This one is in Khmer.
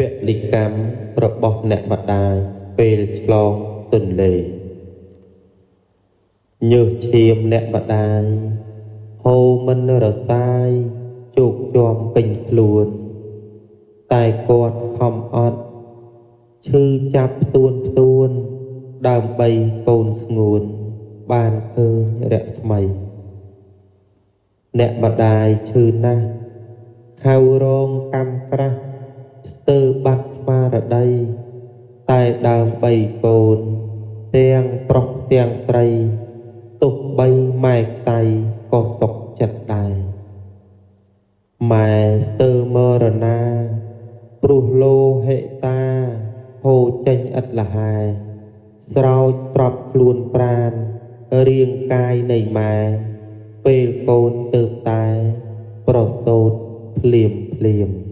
ពលិកម្មរបស់អ្នកម្ដាយពេលឆ្លងទន្លេញើសឈាមអ្នកម្ដាយហូរមិនរសាយជោគជាំពេញខ្លួនតែគាត់ខំអត់ឈឺចាប់ផ្ទួនដើម្បីកូនស្ងួនបានឃើញរស្មីអ្នកម្ដាយឈឺណាស់ហៅរងកម្មក្រាស់ស្ទើរបាត់ស្មារតីតែដើម្បីកូនទាំងប្រុសទាំងស្រីទោះបីម៉ែខ្សៃក៏សុខចិត្តដែរម៉ែស្ទើរមរណាព្រោះលោហិតាហូរចេញឥតលហែស្រោចស្របខ្លួនប្រាណរាងកាយនៃម៉ែពេលកូនទើបតែប្រសូតភ្លាម